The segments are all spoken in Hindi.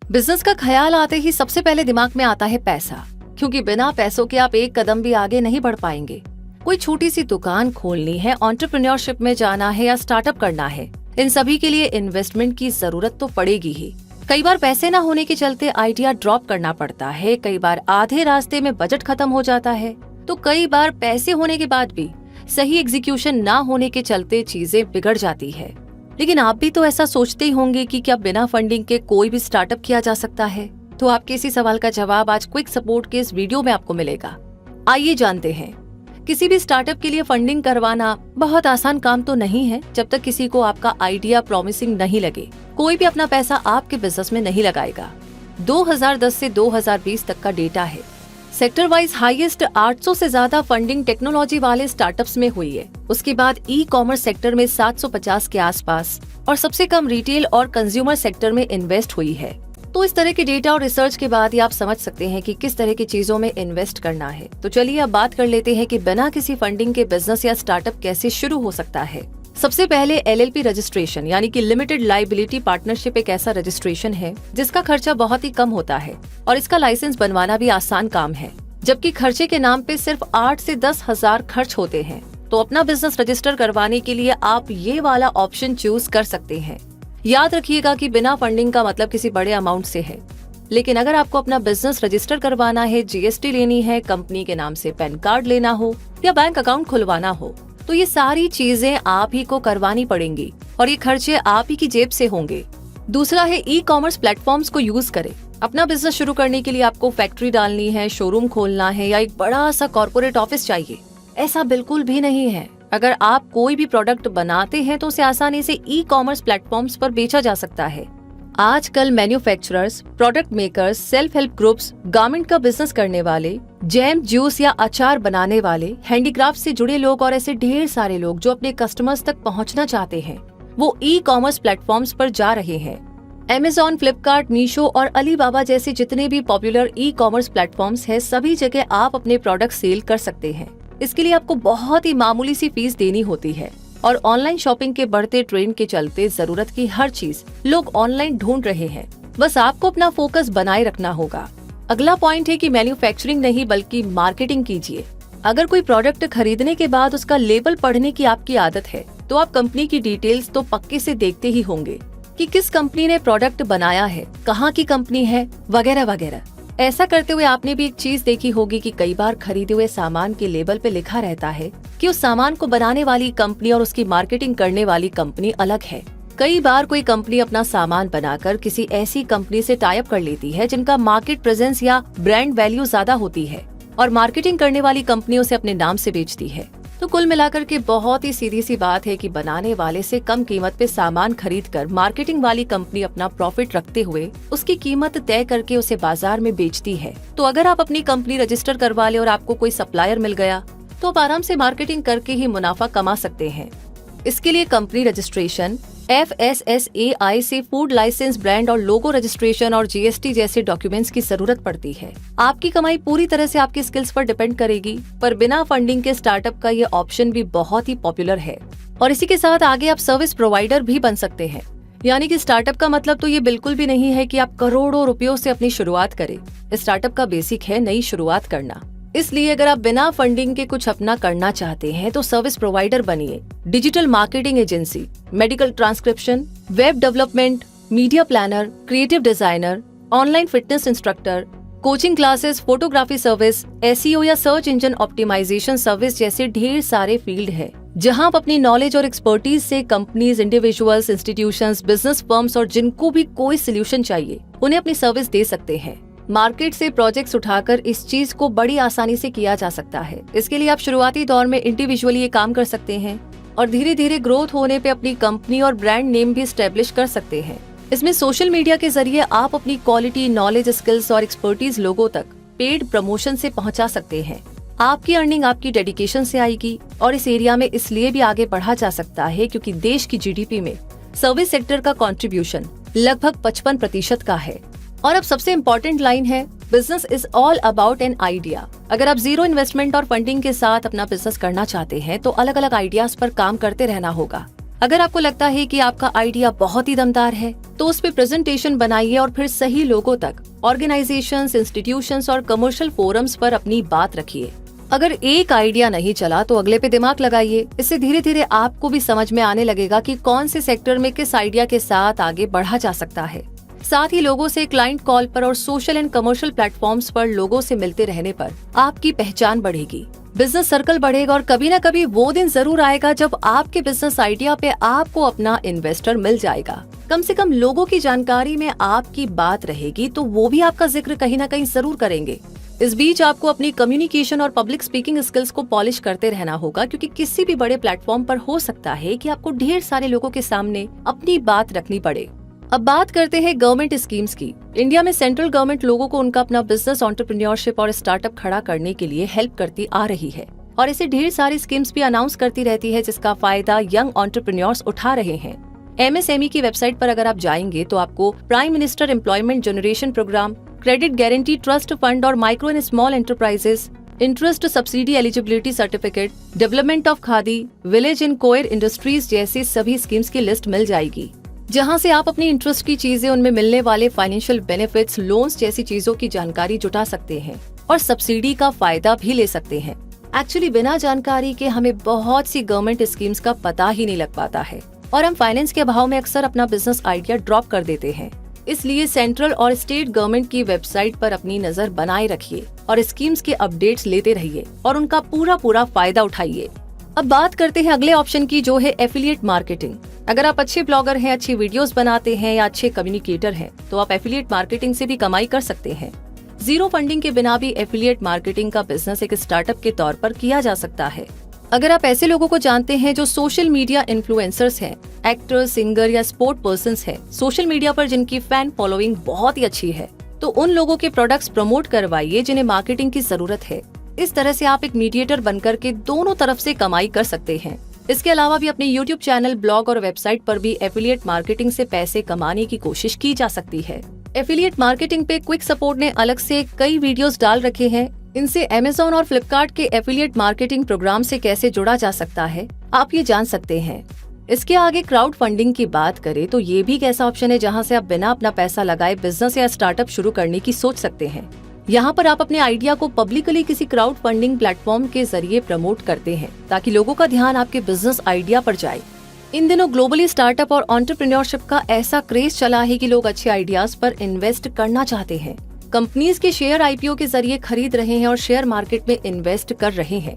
बिजनेस का ख्याल आते ही सबसे पहले दिमाग में आता है पैसा, क्योंकि बिना पैसों के आप एक कदम भी आगे नहीं बढ़ पाएंगे। कोई छोटी सी दुकान खोलनी है, एंटरप्रेन्योरशिप में जाना है या स्टार्टअप करना है, इन सभी के लिए इन्वेस्टमेंट की जरूरत तो पड़ेगी ही। कई बार पैसे न होने के चलते आइडिया ड्रॉप करना पड़ता है, कई बार आधे रास्ते में बजट खत्म हो जाता है, तो कई बार पैसे होने के बाद भी सही एग्जीक्यूशन ना होने के चलते चीजें बिगड़ जाती है। लेकिन आप भी तो ऐसा सोचते ही होंगे कि क्या बिना फंडिंग के कोई भी स्टार्टअप किया जा सकता है? तो आपके इसी सवाल का जवाब आज क्विक सपोर्ट के इस वीडियो में आपको मिलेगा। आइए जानते हैं। किसी भी स्टार्टअप के लिए फंडिंग करवाना बहुत आसान काम तो नहीं है, जब तक किसी को आपका आइडिया प्रॉमिसिंग नहीं लगे। कोई भी अपना पैसा आपके बिजनेस में नहीं लगाएगा। 2010 से 2020 तक का डेटा है। सेक्टर वाइज हाईएस्ट 800 से ज्यादा फंडिंग टेक्नोलॉजी वाले स्टार्टअप्स में हुई है। उसके बाद ई कॉमर्स सेक्टर में 750 के आसपास और सबसे कम रिटेल और कंज्यूमर सेक्टर में इन्वेस्ट हुई है। तो इस तरह के डेटा और रिसर्च के बाद ही आप समझ सकते हैं कि किस तरह की चीजों में इन्वेस्ट करना है। तो चलिए अब बात कर लेते हैं कि बिना किसी फंडिंग के बिजनेस या स्टार्टअप कैसे शुरू हो सकता है। सबसे पहले LLP रजिस्ट्रेशन यानी कि लिमिटेड लाइबिलिटी पार्टनरशिप एक ऐसा रजिस्ट्रेशन है जिसका खर्चा बहुत ही कम होता है और इसका लाइसेंस बनवाना भी आसान काम है, जबकि खर्चे के नाम पे सिर्फ 8 से 10 हजार खर्च होते हैं। तो अपना बिजनेस रजिस्टर करवाने के लिए आप ये वाला ऑप्शन चूज कर सकते हैं। याद रखिएगा कि बिना फंडिंग का मतलब किसी बड़े अमाउंट से है, लेकिन अगर आपको अपना बिजनेस रजिस्टर करवाना है, GST लेनी है, कंपनी के नाम से पैन कार्ड लेना हो या बैंक अकाउंट खुलवाना हो, तो ये सारी चीजें आप ही को करवानी पड़ेंगी और ये खर्चे आप ही की जेब से होंगे। दूसरा है ई कॉमर्स प्लेटफॉर्म्स को यूज करें। अपना बिजनेस शुरू करने के लिए आपको फैक्ट्री डालनी है, शोरूम खोलना है या एक बड़ा सा कॉर्पोरेट ऑफिस चाहिए, ऐसा बिल्कुल भी नहीं है। अगर आप कोई भी प्रोडक्ट बनाते हैं तो उसे आसानी से ई कॉमर्स प्लेटफॉर्म्स पर बेचा जा सकता है। आजकल manufacturers, product makers, self help groups, garment का बिजनेस करने वाले, जैम, जूस या अचार बनाने वाले, हैंडीक्राफ्ट से जुड़े लोग और ऐसे ढेर सारे लोग जो अपने कस्टमर्स तक पहुंचना चाहते हैं, वो ई कॉमर्स प्लेटफॉर्म्स पर जा रहे हैं। Amazon, फ्लिपकार्ट, मीशो और अलीबाबा जैसे जितने भी पॉपुलर ई कॉमर्स प्लेटफॉर्म्स हैं, सभी जगह आप अपने प्रोडक्ट सेल कर सकते हैं। इसके लिए आपको बहुत ही मामूली सी फीस देनी होती है और ऑनलाइन शॉपिंग के बढ़ते ट्रेंड के चलते जरूरत की हर चीज लोग ऑनलाइन ढूंढ रहे हैं। बस आपको अपना फोकस बनाए रखना होगा। अगला पॉइंट है कि मैन्युफैक्चरिंग नहीं बल्कि मार्केटिंग कीजिए। अगर कोई प्रोडक्ट खरीदने के बाद उसका लेबल पढ़ने की आपकी आदत है, तो आप कंपनी की डिटेल्स तो पक्के से देखते ही होंगे कि किस कंपनी ने प्रोडक्ट बनाया है, कहाँ की कंपनी है, वगैरह वगैरह। ऐसा करते हुए आपने भी एक चीज देखी होगी कि कई बार खरीदे हुए सामान के लेबल पे लिखा रहता है कि उस सामान को बनाने वाली कंपनी और उसकी मार्केटिंग करने वाली कंपनी अलग है। कई बार कोई कंपनी अपना सामान बनाकर किसी ऐसी कंपनी से टाई अप कर लेती है जिनका मार्केट प्रेजेंस या ब्रांड वैल्यू ज्यादा होती है और मार्केटिंग करने वाली कंपनी उसे अपने नाम से बेचती है। तो कुल मिलाकर के बहुत ही सीधी सी बात है कि बनाने वाले से कम कीमत पे सामान खरीदकर मार्केटिंग वाली कंपनी अपना प्रॉफिट रखते हुए उसकी कीमत तय करके उसे बाजार में बेचती है। तो अगर आप अपनी कंपनी रजिस्टर करवा ले और आपको कोई सप्लायर मिल गया, तो आप आराम से मार्केटिंग करके ही मुनाफा कमा सकते हैं। इसके लिए कंपनी रजिस्ट्रेशन, FSSAI से फूड लाइसेंस, ब्रांड और लोगो रजिस्ट्रेशन और GST जैसे डॉक्यूमेंट्स की जरूरत पड़ती है। आपकी कमाई पूरी तरह से आपकी स्किल्स पर डिपेंड करेगी, पर बिना फंडिंग के स्टार्टअप का ये ऑप्शन भी बहुत ही पॉपुलर है। और इसी के साथ आगे आप सर्विस प्रोवाइडर भी बन सकते हैं। यानी कि स्टार्टअप का मतलब तो ये बिल्कुल भी नहीं है कि आप करोड़ों रुपयों से अपनी शुरुआत करें। स्टार्टअप का बेसिक है नई शुरुआत करना। इसलिए अगर आप बिना फंडिंग के कुछ अपना करना चाहते हैं तो सर्विस प्रोवाइडर बनिए। Digital marketing agency, medical transcription, web development, media planner, creative designer, online fitness instructor, coaching classes, photography service, SEO या सर्च इंजन ऑप्टिमाइजेशन सर्विस जैसे ढेर सारे फील्ड है जहां आप अपनी नॉलेज और एक्सपर्टीज से companies, individuals, institutions, business firms और जिनको भी कोई सोल्यूशन चाहिए उन्हें अपनी सर्विस दे सकते हैं। मार्केट से प्रोजेक्ट्स उठाकर इस चीज को बड़ी आसानी से किया जा सकता है। इसके लिए आप शुरुआती दौर में इंडिविजुअली ये काम कर सकते हैं और धीरे धीरे ग्रोथ होने पे अपनी कंपनी और ब्रांड नेम भी स्टैब्लिश कर सकते हैं। इसमें सोशल मीडिया के जरिए आप अपनी क्वालिटी, नॉलेज, स्किल्स और एक्सपर्टीज लोगों तक पेड प्रमोशन से पहुंचा सकते हैं। आपकी अर्निंग आपकी डेडिकेशन से आएगी और इस एरिया में इसलिए भी आगे बढ़ा जा सकता है क्योंकि देश की GDP में सर्विस सेक्टर का कंट्रीब्यूशन लगभग 55% का है। और अब सबसे इम्पोर्टेंट लाइन है, business is all about an idea. अगर आप जीरो इन्वेस्टमेंट और फंडिंग के साथ अपना बिजनेस करना चाहते हैं तो अलग अलग आइडियाज पर काम करते रहना होगा। अगर आपको लगता है कि आपका आइडिया बहुत ही दमदार है तो उस पे प्रेजेंटेशन बनाइए और फिर सही लोगों तक, ऑर्गेनाइजेशंस, इंस्टीट्यूशंस और कमर्शियल फोरम्स पर अपनी बात रखिए। अगर एक आइडिया नहीं चला तो अगले पे दिमाग लगाइए। इससे धीरे धीरे आपको भी समझ में आने लगेगा कि कौन से सेक्टर में किस आइडिया के साथ आगे बढ़ा जा सकता है। साथ ही लोगों से क्लाइंट कॉल पर और सोशल एंड कमर्शियल प्लेटफॉर्म्स पर लोगों से मिलते रहने पर आपकी पहचान बढ़ेगी, बिजनेस सर्कल बढ़ेगा और कभी न कभी वो दिन जरूर आएगा जब आपके बिजनेस आइडिया पे आपको अपना इन्वेस्टर मिल जाएगा। कम से कम लोगों की जानकारी में आपकी बात रहेगी तो वो भी आपका जिक्र कहीं न कहीं जरूर करेंगे। इस बीच आपको अपनी कम्युनिकेशन और पब्लिक स्पीकिंग स्किल्स को पॉलिश करते रहना होगा, क्योंकि किसी भी बड़े प्लेटफॉर्म पर हो सकता है कि आपको ढेर सारे लोगों के सामने अपनी बात रखनी पड़े। अब बात करते हैं गवर्नमेंट स्कीम्स की। इंडिया में सेंट्रल गवर्नमेंट लोगों को उनका अपना बिजनेस, एंटरप्रेन्योरशिप और स्टार्टअप खड़ा करने के लिए हेल्प करती आ रही है और इसे ढेर सारी स्कीम्स भी अनाउंस करती रहती है, जिसका फायदा यंग एंटरप्रेन्योर्स उठा रहे हैं। MSME की वेबसाइट पर अगर आप जाएंगे तो आपको prime minister employment generation programme, credit guarantee trust fund और micro and small enterprises, interest subsidy eligibility certificate, development of Khadi, village in coir industries जैसी सभी स्कीम्स की लिस्ट मिल जाएगी, जहां से आप अपनी इंटरेस्ट की चीजें, उनमें मिलने वाले फाइनेंशियल बेनिफिट्स, लोन्स जैसी चीजों की जानकारी जुटा सकते हैं और सब्सिडी का फायदा भी ले सकते हैं। एक्चुअली बिना जानकारी के हमें बहुत सी गवर्नमेंट स्कीम्स का पता ही नहीं लग पाता है और हम फाइनेंस के अभाव में अक्सर अपना बिजनेस आइडिया ड्रॉप कर देते हैं। इसलिए सेंट्रल और स्टेट गवर्नमेंट की वेबसाइट पर अपनी नजर बनाए रखिए और स्कीम्स के अपडेट्स लेते रहिए और उनका पूरा फायदा उठाइए। अब बात करते हैं अगले ऑप्शन की, जो है एफिलिएट मार्केटिंग। अगर आप अच्छे ब्लॉगर हैं, अच्छी वीडियोस बनाते हैं या अच्छे कम्युनिकेटर हैं तो आप एफिलिएट मार्केटिंग से भी कमाई कर सकते हैं। जीरो फंडिंग के बिना भी एफिलिएट मार्केटिंग का बिजनेस एक स्टार्टअप के तौर पर किया जा सकता है। अगर आप ऐसे लोगों को जानते हैं जो सोशल मीडिया इन्फ्लुएंसर्स हैं, एक्टर, सिंगर या स्पोर्ट पर्संस हैं, सोशल मीडिया पर जिनकी फैन फॉलोइंग बहुत ही अच्छी है, तो उन लोगों के प्रोडक्ट्स प्रमोट करवाइए जिन्हें मार्केटिंग की जरूरत है। इस तरह से आप एक मीडिएटर बनकर के दोनों तरफ से कमाई कर सकते हैं। इसके अलावा भी अपने YouTube चैनल, ब्लॉग और वेबसाइट पर भी एफिलिएट मार्केटिंग से पैसे कमाने की कोशिश की जा सकती है। एफिलिएट मार्केटिंग पे क्विक सपोर्ट ने अलग से कई वीडियोस डाल रखे हैं। इनसे Amazon और Flipkart के एफिलिएट मार्केटिंग प्रोग्राम से कैसे जुड़ा जा सकता है, आप ये जान सकते हैं। इसके आगे क्राउड फंडिंग की बात करें तो ये भी एक ऐसा ऑप्शन है जहां से आप बिना अपना पैसा लगाए बिजनेस या स्टार्टअप शुरू करने की सोच सकते हैं। यहाँ पर आप अपने आइडिया को पब्लिकली किसी क्राउड फंडिंग प्लेटफॉर्म के जरिए प्रमोट करते हैं ताकि लोगों का ध्यान आपके बिजनेस आइडिया पर जाए। इन दिनों ग्लोबली स्टार्टअप और एंटरप्रेन्योरशिप का ऐसा क्रेज चला है कि लोग अच्छे आइडियाज पर इन्वेस्ट करना चाहते हैं। कंपनीज के शेयर IPO के जरिए खरीद रहे हैं और शेयर मार्केट में इन्वेस्ट कर रहे हैं।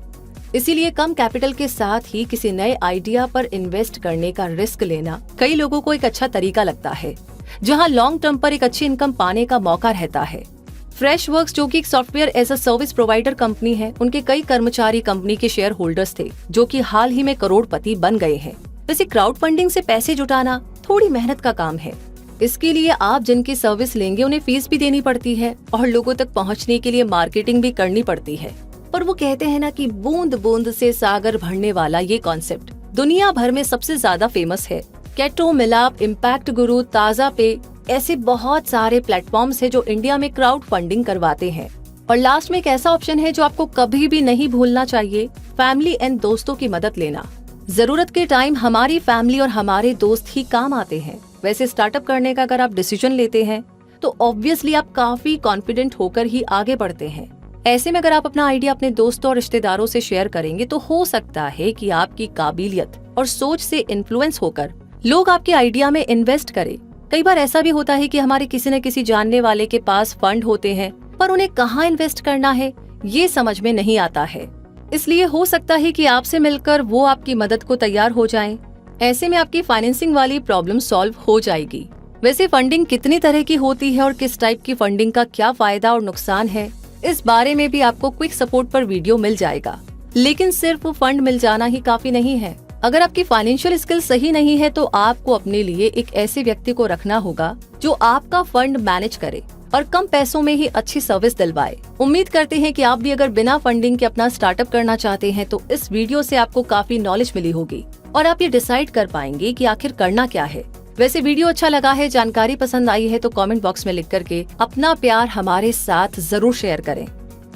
इसीलिए कम कैपिटल के साथ ही किसी नए आइडिया पर इन्वेस्ट करने का रिस्क लेना कई लोगों को एक अच्छा तरीका लगता है, जहां लॉन्ग टर्म पर एक अच्छी इनकम पाने का मौका रहता है। फ्रेशवर्क्स, जो कि एक software as a service provider company है, उनके कई कर्मचारी कंपनी के शेयर होल्डर्स थे, जो कि हाल ही में करोड़पति बन गए हैं। वैसे क्राउड फंडिंग से पैसे जुटाना थोड़ी मेहनत का काम है। इसके लिए आप जिनकी सर्विस लेंगे उन्हें फीस भी देनी पड़ती है और लोगों तक पहुंचने के लिए मार्केटिंग भी करनी पड़ती है। पर वो कहते हैं ना कि बूंद बूंद से सागर भरने वाला ये कॉन्सेप्ट दुनिया भर में सबसे ज्यादा फेमस है। कैटो, मिलाप, इम्पैक्ट गुरु, ताजा पे, ऐसे बहुत सारे प्लेटफॉर्म्स हैं जो इंडिया में क्राउड फंडिंग करवाते हैं। और लास्ट में एक ऐसा ऑप्शन है जो आपको कभी भी नहीं भूलना चाहिए, फैमिली एंड दोस्तों की मदद लेना। जरूरत के टाइम हमारी फैमिली और हमारे दोस्त ही काम आते हैं। वैसे स्टार्टअप करने का अगर आप डिसीजन लेते हैं तो ऑब्वियसली आप काफी कॉन्फिडेंट होकर ही आगे बढ़ते हैं। ऐसे में अगर आप अपना आइडिया अपने दोस्तों और रिश्तेदारों से शेयर करेंगे तो हो सकता है कि आपकी काबिलियत और सोच से इन्फ्लुएंस होकर लोग आपके आइडिया में इन्वेस्ट करें। कई बार ऐसा भी होता है कि हमारे किसी न किसी जानने वाले के पास फंड होते हैं, पर उन्हें कहाँ इन्वेस्ट करना है ये समझ में नहीं आता है। इसलिए हो सकता है कि आपसे मिलकर वो आपकी मदद को तैयार हो जाएं। ऐसे में आपकी फाइनेंसिंग वाली प्रॉब्लम सॉल्व हो जाएगी। वैसे फंडिंग कितनी तरह की होती है और किस टाइप की फंडिंग का क्या फायदा और नुकसान है, इस बारे में भी आपको क्विक सपोर्ट पर वीडियो मिल जाएगा। लेकिन सिर्फ फंड मिल जाना ही काफी नहीं है। अगर आपकी फाइनेंशियल स्किल सही नहीं है तो आपको अपने लिए एक ऐसे व्यक्ति को रखना होगा जो आपका फंड मैनेज करे और कम पैसों में ही अच्छी सर्विस दिलवाए। उम्मीद करते हैं कि आप भी अगर बिना फंडिंग के अपना स्टार्टअप करना चाहते हैं तो इस वीडियो से आपको काफी नॉलेज मिली होगी और आप ये डिसाइड कर पाएंगे कि आखिर करना क्या है। वैसे वीडियो अच्छा लगा है, जानकारी पसंद आई है तो कमेंट बॉक्स में लिख करके अपना प्यार हमारे साथ जरूर शेयर करें।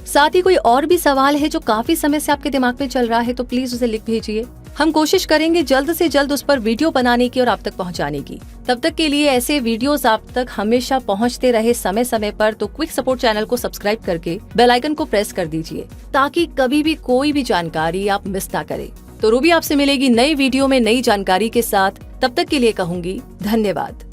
साथ ही कोई और भी सवाल है जो काफी समय से आपके दिमाग में चल रहा है तो प्लीज उसे लिख भेजिए। हम कोशिश करेंगे जल्द से जल्द उस पर वीडियो बनाने की और आप तक पहुंचाने की। तब तक के लिए ऐसे वीडियोस आप तक हमेशा पहुंचते रहे समय समय पर, तो क्विक सपोर्ट चैनल को सब्सक्राइब करके बेल आइकन को प्रेस कर दीजिए ताकि कभी भी कोई भी जानकारी आप मिस ना करें। तो रूबी आपसे मिलेगी नई वीडियो में नई जानकारी के साथ। तब तक के लिए कहूंगी धन्यवाद।